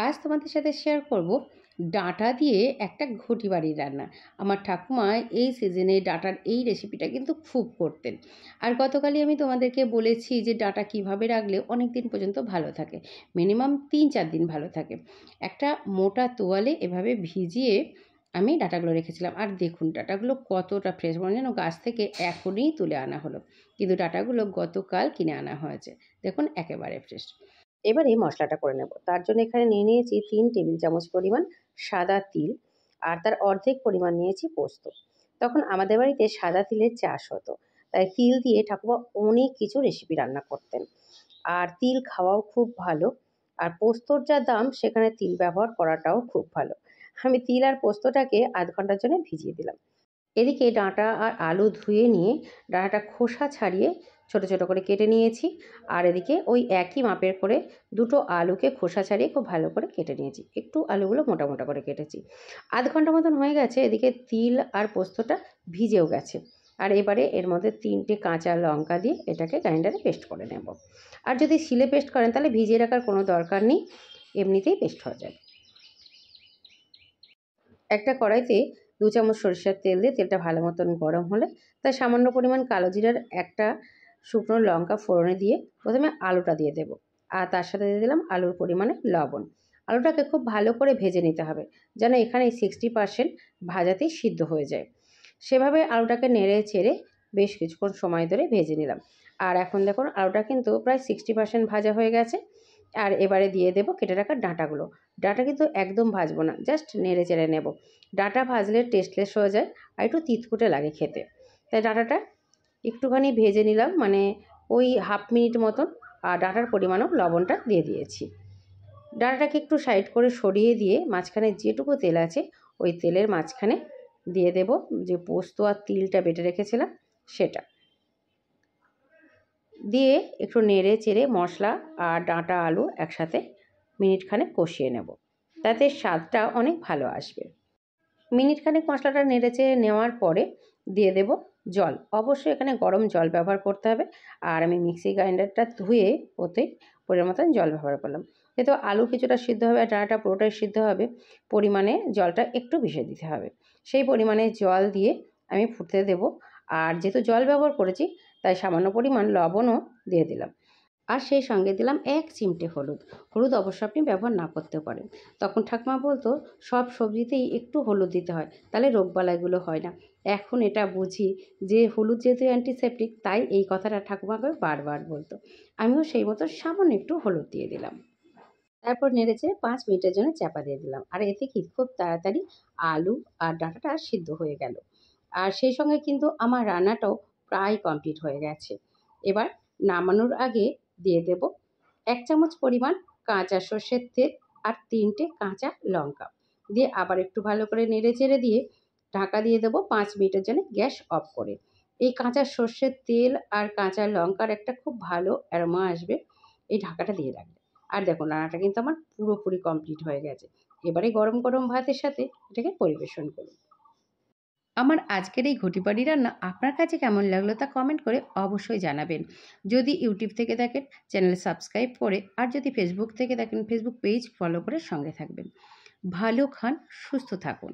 আজ তোমাদের সাথে শেয়ার করব ডাঁটা দিয়ে একটা ঘটি বাড়ির রান্না। আমার ঠাকুমা এই সিজনে ডাঁটার এই রেসিপিটা কিন্তু খুব করতেন। আর গতকালই আমি তোমাদেরকে বলেছি যে ডাঁটা কিভাবে রাখলে অনেক দিন পর্যন্ত ভালো থাকে, মিনিমাম 3-4 দিন ভালো থাকে। একটা মোটা তোয়ালে এভাবে ভিজিয়ে আমি ডাঁটাগুলো রেখেছিলাম। আর দেখুন ডাঁটাগুলো কতটা ফ্রেশ, মনে যেন গাছ থেকে এখনই তুলে আনা হলো, কিন্তু ডাঁটাগুলো গতকাল কিনে আনা হয়েছে। দেখুন একেবারে ফ্রেশ। এবারে মশলাটা করে নেব। তার জন্য এখানে নিয়ে নিয়েছি 3 টেবিল চামচ পরিমাণ সাদা তিল, আর তার অর্ধেক পরিমাণ নিয়েছি পোস্ত। তখন আমাদের বাড়িতে সাদা তিলের চাষ হতো, তাই তিল দিয়ে ঠাকুমা অনেক কিছু রেসিপি রান্না করতেন। আর তিল খাওয়াও খুব ভালো, আর পোস্তর যা দাম সেখানে তিল ব্যবহার করাটাও খুব ভালো। আমি তিল আর পোস্তটাকে আধ ঘন্টার জন্য ভিজিয়ে দিলাম। এদিকে ডাঁটা আর আলু ধুয়ে নিয়ে ডাঁটাটা খোসা ছাড়িয়ে ছোট ছোট করে কেটে নিয়েছি। আর এদিকে ওই একই মাপের করে দুটো আলুকে খোসা ছাড়িয়ে খুব ভালো করে কেটে নিয়েছি, একটু আলুগুলো মোটা মোটা করে কেটেছি। আধ ঘন্টা মতন হয়ে গেছে, এদিকে তিল আর পোস্তটা ভিজেও গেছে। আর এবারে এর মধ্যে 3টে কাঁচা লঙ্কা দিয়ে এটাকে গ্রাইন্ডারে পেস্ট করে নেব। আর যদি শিলে পেস্ট করেন তাহলে ভিজিয়ে রাখার কোনো দরকার নেই, এমনিতেই পেস্ট হয়ে যাবে। একটা কড়াইতে 2 চামচ সরিষার তেল দিয়ে তেলটা ভালো মতন গরম হলে তাই সামান্য পরিমাণ কালো জিরার একটা শুকনো লঙ্কা ফোড়নে দিয়ে প্রথমে আলুটা দিয়ে দেবো। আর তার সাথে দিয়ে দিলাম আলুর পরিমাণে লবণ। আলুটাকে খুব ভালো করে ভেজে নিতে হবে, যেন এখানে 60% ভাজাতেই সিদ্ধ হয়ে যায়। সেভাবে আলুটাকে নেড়ে চেড়ে বেশ কিছুক্ষণ সময় ধরে ভেজে নিলাম। আর এখন দেখুন আলুটা কিন্তু প্রায় 60% ভাজা হয়ে গেছে। আর এবারে দিয়ে দেবো কেটে রাখা ডাঁটাগুলো। ডাঁটা কিন্তু একদম ভাজবো না, জাস্ট নেড়ে চেড়ে নেব। ডাঁটা ভাজলে টেস্টলেস হয়ে যায় আর একটু তিতকুটে লাগে খেতে। তাই ডাঁটাটা একটুখানি ভেজে নিলাম, মানে ওই হাফ মিনিট মতন। আর ডাঁটার পরিমাণও লবণটা দিয়ে দিয়েছি। ডাঁটাটাকে একটু সাইড করে সরিয়ে দিয়ে মাঝখানে যেটুকু তেল আছে ওই তেলের মাঝখানে দিয়ে দেব যে পোস্ত আর তিলটা বেটে রেখেছিলাম সেটা দিয়ে একটু নেড়ে চেড়ে মশলা আর ডাঁটা আলু একসাথে মিনিটখানেক কষিয়ে নেব, তাতে স্বাদটা অনেক ভালো আসবে। মিনিটখানেক মশলাটা নেড়ে চেড়ে নেওয়ার পরে দিয়ে দেব জল। অবশ্যই এখানে গরম জল ব্যবহার করতে হবে। আর আমি মিক্সি গ্রাইন্ডারটা ধুয়ে ওতেই পরিমাণ মতন জল ব্যবহার করলাম। যেহেতু আলু কিছুটা সিদ্ধ হবে আর ডাঁটাটা পুরোটাই সিদ্ধ হবে, পরিমাণে জলটা একটু বেশি দিতে হবে। সেই পরিমাণে জল দিয়ে আমি ফুটতে দেব। আর যেহেতু জল ব্যবহার করেছি তাই সামান্য পরিমাণ লবণও দিয়ে দিলাম। আর সেই সঙ্গে দিলাম 1 চিমটে হলুদ। হলুদ অবশ্য আপনি ব্যবহার না করতেও পারেন। তখন ঠাকুমা বলতো সব সবজিতেই একটু হলুদ দিতে হয়, তাহলে রোগবালাইগুলো হয় না। এখন এটা বুঝি যে হলুদ যেহেতু অ্যান্টিসেপ্টিক, তাই এই কথাটা ঠাকুমাকে বারবার বলতো। আমিও সেই মতো সামান্য একটু হলুদ দিয়ে দিলাম। তারপর নেড়েচেড়ে 5 মিনিটের জন্য চাপা দিয়ে দিলাম। আর এতে কি খুব তাড়াতাড়ি আলু আর ডাঁটাটা সিদ্ধ হয়ে গেল। আর সেই সঙ্গে কিন্তু আমার রান্নাটাও প্রায় কমপ্লিট হয়ে গেছে। এবার নামানোর আগে দিয়ে দেব 1 চামচ পরিমাণ কাঁচা সর্ষের তেল আর 3টে কাঁচা লঙ্কা দিয়ে আবার একটু ভালো করে নেড়েচেড়ে দিয়ে ঢাকা দিয়ে দেবো 5 মিনিটের জন্য গ্যাস অফ করে। এই কাঁচা সর্ষের তেল আর কাঁচা লঙ্কার একটা খুব ভালো অ্যারোমা আসবে এই ঢাকাটা দিয়ে রাখলে। আর দেখুন রান্নাটা কিন্তু আমার পুরোপুরি কমপ্লিট হয়ে গেছে। এবারে গরম গরম ভাতের সাথে এটাকে পরিবেশন করুন। আমার আজকের এই ঘটিবাড়ি রান্না আপনার কাছে কেমন লাগলো তা কমেন্ট করে অবশ্যই জানাবেন। যদি ইউটিউব থেকে দেখেন চ্যানেল সাবস্ক্রাইব করে, আর যদি ফেসবুক থেকে দেখেন ফেসবুক পেজ ফলো করে সঙ্গে থাকবেন। ভালো খান, সুস্থ থাকুন।